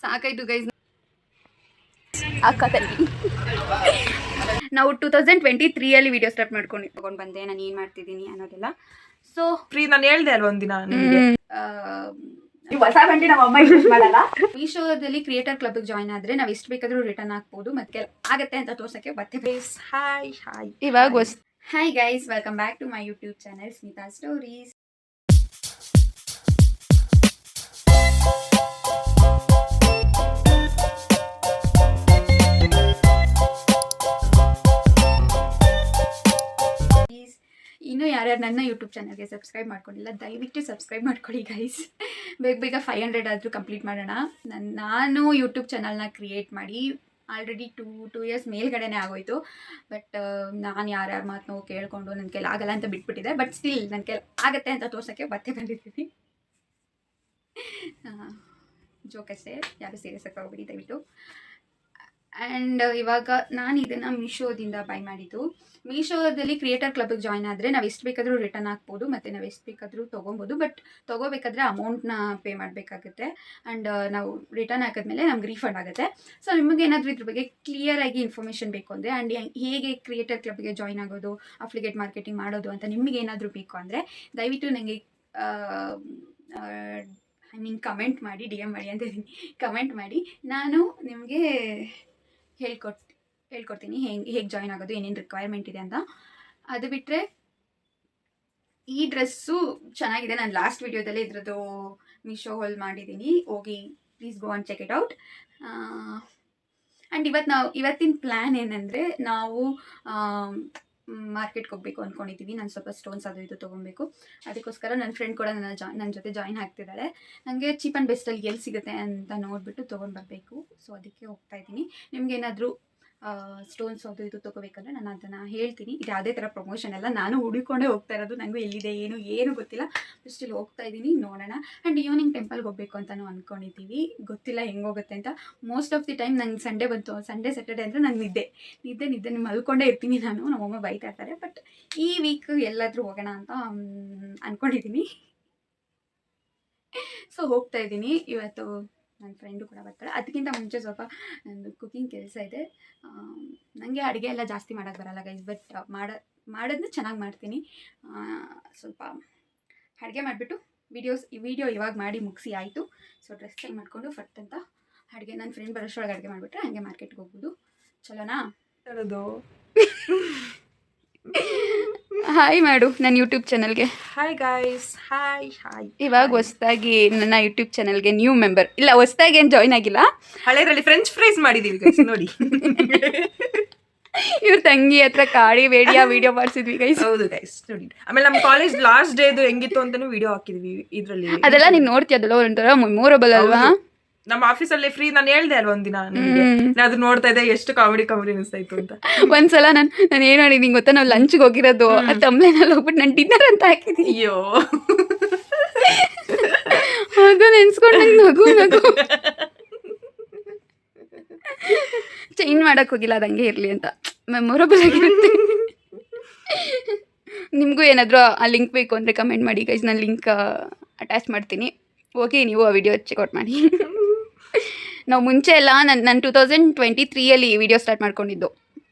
ಸಾಕಾಯ್ತು ಗೈಸ್. ಅಕ್ಕ ತಂಗಿ ನಾವು 2023 ವಿಡಿಯೋ ಸ್ಟಾರ್ಟ್ ಮಾಡ್ಕೊಂಡು ತಗೊಂಡು ಬಂದೆ. ನಾನು ಏನು ಮಾಡ್ತಿದ್ದೀನಿ ಅನ್ನೋದೆಲ್ಲ. ಸೊ ಫ್ರೀ ನಾನು ಹೇಳ್ದೆ ಅಲ್ವ ಒಂದಿನ ಹೊಸ ಬಂಡಿ ನಮ್ಮ ಅಮ್ಮ ಯೂಸ್ ಮಾಡಲ್ಲ. ಮೀಶೋದಲ್ಲಿ ಕ್ರಿಯೇಟರ್ ಕ್ಲಬ್ ಜಾಯ್ನ್ ಆದ್ರೆ ನಾವು ಎಷ್ಟು ಬೇಕಾದ್ರೂ ರಿಟರ್ನ್ ಹಾಕ್ಬೋದು, ಮತ್ತೆ ಆಗತ್ತೆ ಅಂತ ತೋರ್ಸಕ್ಕೆ ಬರ್ತೀವಿ. ಹಾಯ್ ಇವಾಗ hi guys, welcome back to my YouTube channel Smita stories. ಇನ್ನೂ ಯಾರ್ಯಾರು ನನ್ನ ಯೂಟ್ಯೂಬ್ ಚಾನಲ್ಗೆ ಸಬ್ಸ್ಕ್ರೈಬ್ ಮಾಡ್ಕೊಂಡಿಲ್ಲ ದಯವಿಟ್ಟು ಸಬ್ಸ್ಕ್ರೈಬ್ ಮಾಡ್ಕೊಳ್ಳಿ ಗೈಸ್. ಬೇಗ 500 ಆದರೂ ಕಂಪ್ಲೀಟ್ ಮಾಡೋಣ. ನಾನು ಯೂಟ್ಯೂಬ್ ಚಾನಲ್ನ ಕ್ರಿಯೇಟ್ ಮಾಡಿ ಆಲ್ರೆಡಿ ಟೂ ಇಯರ್ಸ್ ಮೇಲ್ಗಡೆನೇ ಆಗೋಯ್ತು. ಬಟ್ ನಾನು ಯಾರ್ಯಾರ ಮಾತನ್ನು ಕೇಳಿಕೊಂಡು ನನ್ನ ಕೈಲಿ ಆಗಲ್ಲ ಅಂತ ಬಿಟ್ಬಿಟ್ಟಿದೆ. ಬಟ್ ಸ್ಟಿಲ್ ನನ್ನ ಕೈಲಿ ಆಗತ್ತೆ ಅಂತ ತೋರ್ಸೋಕ್ಕೆ ಬಂದಿದ್ದೀನಿ. ಜೋಕಷ್ಟೇ, ಯಾರು ಸೀರಿಯಸ್ ಆಗಿ ಹೋಗ್ಬಿಡಿ ದಯವಿಟ್ಟು. ಆ್ಯಂಡ್ ಇವಾಗ ನಾನು ಇದನ್ನು ಮೀಶೋದಿಂದ ಬೈ ಮಾಡಿದ್ದು. ಮೀಶೋದಲ್ಲಿ ಕ್ರಿಯೇಟರ್ ಕ್ಲಬ್ಗೆ ಜಾಯ್ನ್ ಆದರೆ ನಾವು ಎಷ್ಟು ಬೇಕಾದರೂ ರಿಟರ್ನ್ ಹಾಕ್ಬೋದು, ಮತ್ತು ನಾವು ಎಷ್ಟು ಬೇಕಾದರೂ ತೊಗೊಬೋದು. ಬಟ್ ತೊಗೋಬೇಕಾದ್ರೆ ಅಮೌಂಟ್ನ ಪೇ ಮಾಡಬೇಕಾಗುತ್ತೆ. ಆ್ಯಂಡ್ ನಾವು ರಿಟರ್ನ್ ಹಾಕಿದ್ಮೇಲೆ ನಮ್ಗೆ ರೀಫಂಡ್ ಆಗುತ್ತೆ. ಸೊ ನಿಮಗೇನಾದರೂ ಇದ್ರ ಬಗ್ಗೆ ಕ್ಲಿಯರಾಗಿ ಇನ್ಫಾರ್ಮೇಷನ್ ಬೇಕು ಅಂದರೆ ಆ್ಯಂಡ್ ಹೇಗೆ ಕ್ರಿಯೇಟರ್ ಕ್ಲಬ್ಗೆ ಜಾಯ್ನ್ ಆಗೋದು, ಅಫ್ಲಿಗೇಟ್ ಮಾರ್ಕೆಟಿಂಗ್ ಮಾಡೋದು ಅಂತ ನಿಮಗೇನಾದರೂ ಬೇಕು ಅಂದರೆ ದಯವಿಟ್ಟು ನನಗೆ ಕಮೆಂಟ್ ಮಾಡಿ, DM ಮಾಡಿ ಅಂತ ಇದ್ದೀನಿ. ಕಮೆಂಟ್ ಮಾಡಿ, ನಾನು ನಿಮಗೆ ಹೇಳ್ಕೊಡ್ತೀನಿ ಹೇಗೆ ಜಾಯ್ನ್ ಆಗೋದು, ಏನೇನು ರಿಕ್ವೈರ್ಮೆಂಟ್ ಇದೆ ಅಂತ. ಅದು ಬಿಟ್ಟರೆ ಈ ಡ್ರೆಸ್ಸು ಚೆನ್ನಾಗಿದೆ. ನಾನು ಲಾಸ್ಟ್ ವಿಡಿಯೋದಲ್ಲಿ ಇದ್ರದ್ದು ಮೀಶೋ ಹೋಲ್ ಮಾಡಿದ್ದೀನಿ, ಹೋಗಿ please go and check it out. And ಇವತ್ತಿನ ಪ್ಲ್ಯಾನ್ ಏನಂದರೆ, ನಾವು ಮಾರ್ಕೆಟ್ಗೆ ಹೋಗಬೇಕು ಅಂದ್ಕೊಂಡಿದ್ದೀವಿ. ನಾನು ಸ್ವಲ್ಪ ಸ್ಟೋನ್ಸ್ ಅದು ಇದು ತೊಗೊಬೇಕು. ಅದಕ್ಕೋಸ್ಕರ ನನ್ನ ಫ್ರೆಂಡ್ ಕೂಡ ನನ್ನ ಜೊತೆ ಜಾಯಿನ್ ಆಗ್ತಿದ್ದಾಳೆ. ನನಗೆ ಚೀಪ್ ಆ್ಯಂಡ್ ಬೆಸ್ಟಲ್ಲಿ ಎಲ್ಲಿ ಸಿಗುತ್ತೆ ಅಂತ ನೋಡಿಬಿಟ್ಟು ತೊಗೊಂಡು ಬರಬೇಕು. ಸೊ ಅದಕ್ಕೆ ಹೋಗ್ತಾ ಇದ್ದೀನಿ. ನಿಮಗೇನಾದರೂ ಸ್ಟೋನ್ಸ್ ಅದು ಇದು ತೊಗೋಬೇಕಂದ್ರೆ ನಾನು ಅದನ್ನು ಹೇಳ್ತೀನಿ. ಇದು ಯಾವುದೇ ಥರ ಪ್ರಮೋಷನ್ ಎಲ್ಲ, ನಾನು ಹುಡುಕೊಂಡೇ ಹೋಗ್ತಾ ಇರೋದು. ನನಗೂ ಎಲ್ಲಿದೆ ಏನು ಗೊತ್ತಿಲ್ಲ. ಸ್ಟಿಲ್ ಹೋಗ್ತಾ ಇದ್ದೀನಿ, ನೋಡೋಣ. ಆ್ಯಂಡ್ ಈವ್ನಿಂಗ್ ಟೆಂಪಲ್ಗೆ ಹೋಗಬೇಕು ಅಂತಲೂ ಅಂದ್ಕೊಂಡಿದ್ದೀವಿ. ಗೊತ್ತಿಲ್ಲ ಹೆಂಗೆ ಹೋಗುತ್ತೆ ಅಂತ. ಮೋಸ್ಟ್ ಆಫ್ ದಿ ಟೈಮ್ ನಂಗೆ ಸಂಡೇ ಬಂತು, ಸಂಡೇ ಸ್ಯಾಟರ್ಡೆ ಅಂದರೆ ನಾನು ನಿದ್ದೆ ಮಲ್ಕೊಂಡೇ ಇರ್ತೀನಿ. ನಮ್ಮಮ್ಮ ಬೈತಾ ಇರ್ತಾರೆ. ಬಟ್ ಈ ವೀಕ್ ಎಲ್ಲಾದರೂ ಹೋಗೋಣ ಅಂತ ಅಂದ್ಕೊಂಡಿದ್ದೀನಿ. ಸೊ ಹೋಗ್ತಾ ಇದ್ದೀನಿ. ಇವತ್ತು ನನ್ನ ಫ್ರೆಂಡು ಕೂಡ ಬರ್ತಾಳೆ. ಅದಕ್ಕಿಂತ ಮುಂಚೆ ಸ್ವಲ್ಪ ನಂದು ಕುಕಿಂಗ್ ಕೆಲಸ ಇದೆ. ನನಗೆ ಅಡುಗೆ ಎಲ್ಲ ಜಾಸ್ತಿ ಮಾಡೋಕ್ಕೆ ಬರಲ್ಲ ಗೈಸ್. ಬಟ್ ಮಾಡೋದನ್ನ ಚೆನ್ನಾಗಿ ಮಾಡ್ತೀನಿ. ಸ್ವಲ್ಪ ಅಡುಗೆ ಮಾಡಿಬಿಟ್ಟು ವಿಡಿಯೋ ಇವಾಗ ಮಾಡಿ ಮುಗಿಸಿ ಆಯಿತು. ಸೊ ಡ್ರೆಸ್ ಚೇಂಜ್ ಮಾಡಿಕೊಂಡು ಫಟ್ ಅಂತ ಅಡುಗೆ, ನನ್ನ ಫ್ರೆಂಡ್ ಬರೋಷ್ಟೊಳಗೆ ಅಡುಗೆ ಮಾಡಿಬಿಟ್ರೆ ಹಂಗೆ ಮಾರ್ಕೆಟ್ಗೆ ಹೋಗ್ಬೋದು. ಚಲೋನಾ? ಹಾಯ್ ಮಾಡು ನನ್ನ ಯೂಟ್ಯೂಬ್ ಚಾನಲ್ಗೆ. Hi guys, hi. ಇವಾಗ ಹೊಸದಾಗಿ ನನ್ನ ಯೂಟ್ಯೂಬ್ ಚಾನಲ್ಗೆ ನ್ಯೂ ಮೆಂಬರ್. ಇಲ್ಲ, ಹೊಸದಾಗಿ ಏನು ಜಾಯ್ನ್ ಆಗಿಲ್ಲ, ಹಳೇದ್ರಲ್ಲಿ ಫ್ರೆಂಚ್ ಫ್ರೈಸ್ ಮಾಡಿದ್ದೀವಿ ಗೈಸ್ ನೋಡಿ. ಇವ್ರ ತಂಗಿ ಹತ್ರ ಕಾಡಿ ವಿಡಿಯೋ ಮಾಡಿಸಿದ್ವಿ ಗೈಸ್. ಹೌದು ಗೈಸ್ ನೋಡಿ. ಆಮೇಲೆ ನಮ್ಮ ಕಾಲೇಜ್ ಲಾಸ್ಟ್ ಡೇದು ಹೆಂಗಿತ್ತು ಅಂತಾನು ವಿಡಿಯೋ ಹಾಕಿದ್ವಿ ಇದರಲ್ಲಿ. ಅದೆಲ್ಲ ನೀನು ನೋಡ್ತೀಯದಲ್ಲ, ಒಂಥರ ಮೆಮೊರಬಲ್ ಅಲ್ವಾ? ನಮ್ಮ ಆಫೀಸಲ್ಲೇ ಫ್ರೀ ನಾನು ಹೇಳ್ದೆ ಅಲ್ವ ಒಂದಿನ, ಅದು ನೋಡ್ತಾ ಇದ್ದೆ ಎಷ್ಟು ಕಾಮಿಡಿ ಅನಿಸ್ತಾ ಇತ್ತು ಅಂತ. ಒಂದ್ಸಲ ನಾನು ಏನು ಮಾಡಿದ್ದೀನಿ ಗೊತ್ತಾ, ನಾವು ಲಂಚ್ಗೆ ಹೋಗಿರೋದು ತಮ್ಲೇನಲ್ಲಿ ಹೋಗ್ಬಿಟ್ಟು ನಾನು ಡಿನ್ನರ್ ಅಂತ ಹಾಕಿದ್ದೀನಿ. ಅಯ್ಯೋ, ಅದು ನೆನ್ಸ್ಕೊಂಡು ನಂಗೆ ನಗು ಚೇಂಜ್ ಮಾಡಕ್ ಹೋಗಿಲ್ಲ, ಅದು ಹಂಗೆ ಇರಲಿ ಅಂತ. ಮೆಮೊರಬಲ್ ಆಗಿರುತ್ತೆ. ನಿಮಗೂ ಏನಾದರೂ ಆ ಲಿಂಕ್ ಬೇಕು ಅಂದರೆ ಕಮೆಂಟ್ ಮಾಡಿ ಗೈಸ್. ನಾನು ಲಿಂಕ್ ಅಟ್ಯಾಚ್ ಮಾಡ್ತೀನಿ, ಹೋಗಿ ನೀವು ಆ ವಿಡಿಯೋ ಚೆಕ್ಔಟ್ ಮಾಡಿ. ನಾವು ಮುಂಚೆ ಎಲ್ಲ ನಾನು 2023 ವಿಡಿಯೋ ಸ್ಟಾರ್ಟ್ ಮಾಡ್ಕೊಂಡಿದ್ದು.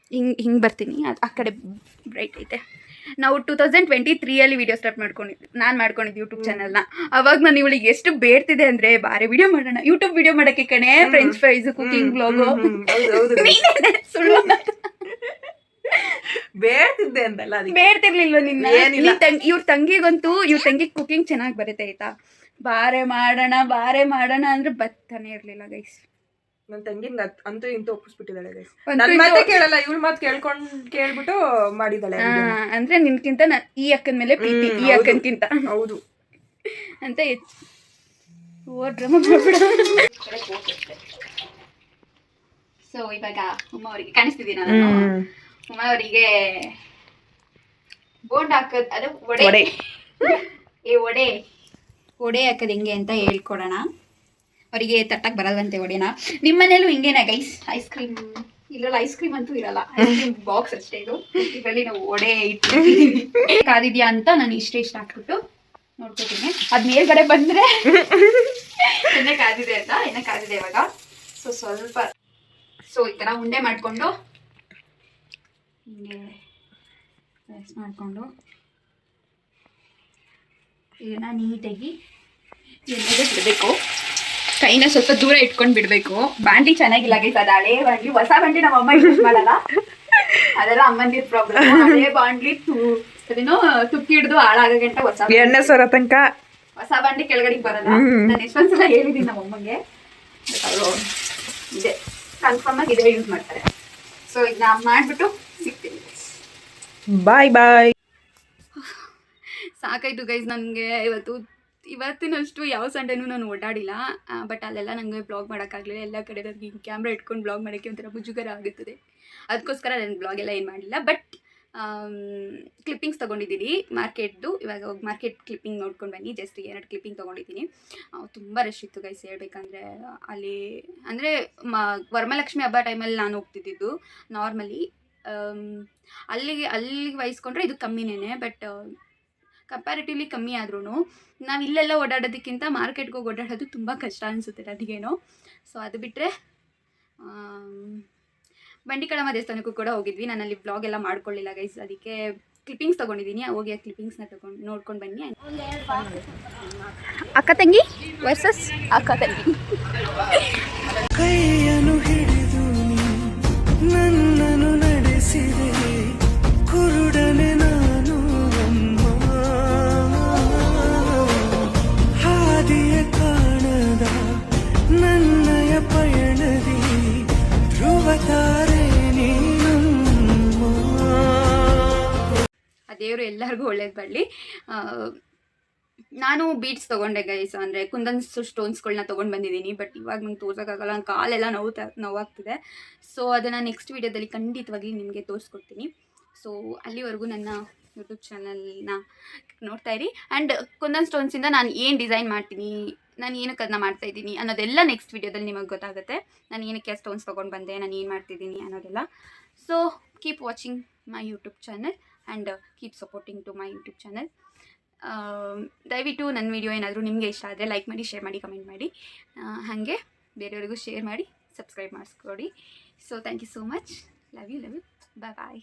ಹಿಂಗೆ ಬರ್ತೀನಿ, ಆ ಕಡೆ ಬ್ರೈಟ್ ಐತೆ. ನಾವು 2023 ವಿಡಿಯೋ ಸ್ಟಾರ್ಟ್ ಮಾಡ್ಕೊಂಡಿದ್ದು ಯೂಟ್ಯೂಬ್ ಚಾನಲ್ನ. ಅವಾಗ ನಾನು ಇವಳಿಗೆ ಎಷ್ಟು ಬೇಡ್ತಿದೆ ಅಂದರೆ, ಬಾರೆ ವಿಡಿಯೋ ಮಾಡೋಣ, ಯೂಟ್ಯೂಬ್ ವಿಡಿಯೋ ಮಾಡೋಕ್ಕೆ ಕಣೆ, ಫ್ರೆಂಚ್ ಫ್ರೈಸ್, ಕುಕಿಂಗ್ ಬ್ಲಾಗು. ಬೇಡ್ತಿದ್ದೆ ಅಂತಲ್ಲ, ಬೇಡ್ತಿರ್ಲಿಲ್ವ ನಿನ್ನ? ಇವ್ರ ತಂಗಿಗಂತೂ ಕುಕಿಂಗ್ ಚೆನ್ನಾಗಿ ಬರುತ್ತೆ ಆಯ್ತಾ. ಬಾರೆ ಮಾಡೋಣ ಅಂದ್ರೆ ಬತ್ತಾನೆ ಇರ್ಲಿಲ್ಲ ಗೈಸ್. ನನ್ನ ತಂಗಿಂಗ ಅಂತೂ ಇಂತೂ ಒಪ್ಪಿಸ್ಬಿಟ್ಟಿದ್ದಾಳೆ ಗೈಸ್. ನನ್ನ ಮಾತೇ ಕೇಳಲ್ಲ, ಇವ್ಳ ಮಾತು ಕೇಳ್ಬಿಟ್ಟು ಮಾಡಿದಾಳೆ. ಅಂದ್ರೆ ನಿನ್ಕಿಂತ ಈ ಅಕ್ಕನ ಮೇಲೆ ಪ್ರೀತಿ, ಈ ಅಕ್ಕನ್ಕಿಂತ. ಹೌದು ಅಂತ ಹೆಚ್ಚು ಡ್ರಾಮಾ ಮಾಡ್ಬಿಡ. ಸೊ ಇವಾಗ ಉಮ್ಮ ಅವರಿಗೆ ಕಾಣಿಸ್ತಿದ್ದೀನಿ ನಾನು. ಉಮ್ಮ ಅವರಿಗೆ ಬೋಂಡ್ ಹಾಕೋದು, ಅದು ಒಡೆ ಹಾಕೋದು ಹೆಂಗೆ ಅಂತ ಹೇಳ್ಕೊಡೋಣ. ಅವರಿಗೆ ತಟ್ಟಕ್ಕೆ ಬರಲ್ವಂತೆ ಒಡೆನ. ನಿಮ್ಮ ಮನೇಲೂ ಹಿಂಗೇನಾ ಗೈಸ್? ಐಸ್ ಕ್ರೀಮ್ ಇದ್ರಲ್ಲಿ ಐಸ್ ಕ್ರೀಮ್ ಅಂತೂ ಇರಲ್ಲ, ಐಸ್ ಕ್ರೀಮ್ ಬಾಕ್ಸ್ ಅಷ್ಟೇ ಇದು. ಇದರಲ್ಲಿ ನಾವು ಒಡೆ ಇಟ್ಟಿದ್ದೀವಿ. ಕಾದಿದ್ಯಾ ಅಂತ ನಾನು ಇಷ್ಟ ಹಾಕ್ಬಿಟ್ಟು ನೋಡ್ಕೋತೀನಿ. ಅದ್ ಮೇಲ್ಗಡೆ ಬಂದ್ರೆ ಕಾದಿದೆ ಅಂತ, ಎಣ್ಣೆ ಕಾದಿದೆ ಇವಾಗ. ಸೊ ಸ್ವಲ್ಪ ಈ ಥರ ಉಂಡೆ ಮಾಡಿಕೊಂಡು ಹಿಂಗೆ ಮಿಕ್ಸ್ ಮಾಡಿಕೊಂಡು ಇದನ್ನು ನೀಟಾಗಿ ಎಣ್ಣೆಗೆ ಬಿಡಬೇಕು. ಕೈನ ಸ್ವಲ್ಪ ದೂರ ಇಟ್ಕೊಂಡು ಬಿಡಬೇಕು. ಬಾಂಡ್ಲಿ ಚೆನ್ನಾಗಿಲ್ಲ ಗೈಸ್, ಅದು ಹಳೆ ಬಾಂಡ್ಲಿ. ಹೊಸ ಬಾಂಡ್ಲಿ ನಮ್ಮ ಅಮ್ಮ ಯೂಸ್ ಮಾಡಲ್ಲ, ಅದೆಲ್ಲ ಅಮ್ಮಂದಿರ ಪ್ರಾಬ್ಲಮ್. ಹಳೆ ಬಾಂಡ್ಲಿ ಅದೇನೋ ತುಕ್ಕಿ ಹಿಡಿದು ಹಾಳಾಗೋ ಗಂಟ ಎಣ್ಣೆ ಸರ ತನಕ ಹೊಸ ಬಾಂಡ್ಲಿ ಕೆಳಗಡೆಗೆ ಬರಲ್ಲ. ನಾನು ಎಷ್ಟೊಂದ್ಸಲ ಹೇಳಿದ್ದೀನಿ ನಮ್ಮ ಅಮ್ಮಂಗೆ, ಅವರು ಇದೆ ಕನ್ಫರ್ಮ್ ಆಗಿ ಇದೇ ಯೂಸ್ ಮಾಡ್ತಾರೆ. ಸೊ ಇದನ್ನ ಮಾಡಿಬಿಟ್ಟು ಸಿಗ್ತೀನಿ. ಬಾಯ್ ಬಾಯ್. ಸಾಕಾಯ್ತು ಗೈಸ್ ನನಗೆ ಇವತ್ತಿನಷ್ಟು ಯಾವ ಸಂಡೇನೂ ನಾನು ಓಡಾಡಿಲ್ಲ. ಬಟ್ ಅಲ್ಲೆಲ್ಲ ನನಗೆ ಬ್ಲಾಗ್ ಮಾಡೋಕ್ಕಾಗಲಿಲ್ಲ. ಎಲ್ಲ ಕಡೆ ನನಗೆ ಕ್ಯಾಮ್ರಾ ಇಟ್ಕೊಂಡು ಬ್ಲಾಗ್ ಮಾಡೋಕ್ಕೆ ಒಂಥರ ಮುಜುಗರ ಆಗುತ್ತದೆ. ಅದಕ್ಕೋಸ್ಕರ ನಾನು ಬ್ಲಾಗ್ ಎಲ್ಲ ಏನು ಮಾಡಲಿಲ್ಲ. ಬಟ್ ಕ್ಲಿಪ್ಪಿಂಗ್ಸ್ ತೊಗೊಂಡಿದ್ದೀನಿ ಮಾರ್ಕೆಟ್ದು. ಇವಾಗ ಹೋಗಿ ಮಾರ್ಕೆಟ್ ಕ್ಲಿಪ್ಪಿಂಗ್ ನೋಡ್ಕೊಂಡು ಬನ್ನಿ. ಜಸ್ಟ್ 2 ಕ್ಲಿಪ್ಪಿಂಗ್ ತೊಗೊಂಡಿದ್ದೀನಿ. ತುಂಬ ರಶ್ ಇತ್ತು ಗೈಸ್ ಹೇಳ್ಬೇಕಂದ್ರೆ. ಅಲ್ಲಿ ಅಂದರೆ ವರಮಹಾಲಕ್ಷ್ಮಿ ಹಬ್ಬ ಟೈಮಲ್ಲಿ ನಾನು ಹೋಗ್ತಿದ್ದಿದ್ದು ನಾರ್ಮಲಿ. ಅಲ್ಲಿಗೆ ವಹಿಸ್ಕೊಂಡ್ರೆ ಇದು ಕಮ್ಮಿನೇ. ಬಟ್ ಕಂಪ್ಯಾರಿಟಿವ್ಲಿ ಕಮ್ಮಿ ಆದ್ರೂ ನಾವು ಇಲ್ಲೆಲ್ಲ ಓಡಾಡೋದಕ್ಕಿಂತ ಮಾರ್ಕೆಟ್ಗೆ ಹೋಗಿ ಓಡಾಡೋದು ತುಂಬ ಕಷ್ಟ ಅನಿಸುತ್ತೆ ನನಗೇನೋ. ಸೊ ಅದು ಬಿಟ್ಟರೆ ಬಂಡಿಕಳಮ್ಮ ದೇವಸ್ಥಾನಕ್ಕೂ ಕೂಡ ಹೋಗಿದ್ವಿ. ನಾನು ಅಲ್ಲಿ ಬ್ಲಾಗ್ ಎಲ್ಲ ಮಾಡ್ಕೊಳ್ಳಿಲ್ಲ ಗೈಸ್, ಅದಕ್ಕೆ ಕ್ಲಿಪ್ಪಿಂಗ್ಸ್ ತೊಗೊಂಡಿದ್ದೀನಿ. ಹೋಗಿ ಆ ಕ್ಲಿಪ್ಪಿಂಗ್ಸ್ನ ನೋಡ್ಕೊಂಡು ಬನ್ನಿ. ಅಕ್ಕ ತಂಗಿ ವರ್ಸಸ್ ಅಕ್ಕ ತಂಗಿ. ಕೈಯನ್ನು ಹಿಡಿದು ನನ್ನನ್ನು ನಡೆಸಿದೆ ಕುರುಡನೆ ನಾನು ಹಾದಿಯ ಕಾಣದ ನನ್ನಯ ಪಯಣದಿ ಧ್ರುವತಾರೆ ನೀನಮ್ಮ. ಆ ದೇವರು ಎಲ್ಲರಿಗೂ ಒಳ್ಳೇದು ಬರಲಿ. ನಾನು ಬೀಡ್ಸ್ ತೊಗೊಂಡೆ ಗೈಸ್, ಅಂದರೆ ಕುಂದನ್ ಸ್ಟೋನ್ಸ್ಗಳನ್ನ ತೊಗೊಂಡು ಬಂದಿದ್ದೀನಿ. ಬಟ್ ಇವಾಗ ನಂಗೆ ತೋರ್ಸೋಕ್ಕಾಗಲ್ಲ, ನನ್ನ ಕಾಲೆಲ್ಲ ನೋವಾಗ್ತಿದೆ. ಸೊ ಅದನ್ನು ನೆಕ್ಸ್ಟ್ ವೀಡಿಯೋದಲ್ಲಿ ಖಂಡಿತವಾಗಿ ನಿಮಗೆ ತೋರಿಸ್ಕೊಡ್ತೀನಿ. ಸೊ ಅಲ್ಲಿವರೆಗೂ ನನ್ನ ಯೂಟ್ಯೂಬ್ ಚಾನಲ್ನ ನೋಡ್ತಾ ಇರಿ. ಆ್ಯಂಡ್ ಕುಂದನ್ ಸ್ಟೋನ್ಸಿಂದ ನಾನು ಏನು ಡಿಸೈನ್ ಮಾಡ್ತೀನಿ, ನಾನು ಏನಕ್ಕೆ ಅದನ್ನ ಮಾಡ್ತಾಯಿದ್ದೀನಿ ಅನ್ನೋದೆಲ್ಲ ನೆಕ್ಸ್ಟ್ ವೀಡಿಯೋದಲ್ಲಿ ನಿಮಗೆ ಗೊತ್ತಾಗುತ್ತೆ. ನಾನು ಏನಕ್ಕೆ ಸ್ಟೋನ್ಸ್ ತೊಗೊಂಡು ಬಂದೆ, ನಾನು ಏನು ಮಾಡ್ತಿದ್ದೀನಿ ಅನ್ನೋದೆಲ್ಲ. So keep watching my YouTube channel and keep supporting to my YouTube channel. ದಯವಿಟ್ಟು ನನ್ನ ವಿಡಿಯೋ ಏನಾದರೂ ನಿಮಗೆ ಇಷ್ಟ ಆದರೆ ಲೈಕ್ ಮಾಡಿ, ಶೇರ್ ಮಾಡಿ, ಕಮೆಂಟ್ ಮಾಡಿ. ಹಾಗೆ ಬೇರೆಯವ್ರಿಗೂ ಶೇರ್ ಮಾಡಿ, ಸಬ್ಸ್ಕ್ರೈಬ್ ಮಾಡಿಸ್ಕೊಡಿ. So thank you so much. Love you. Bye bye.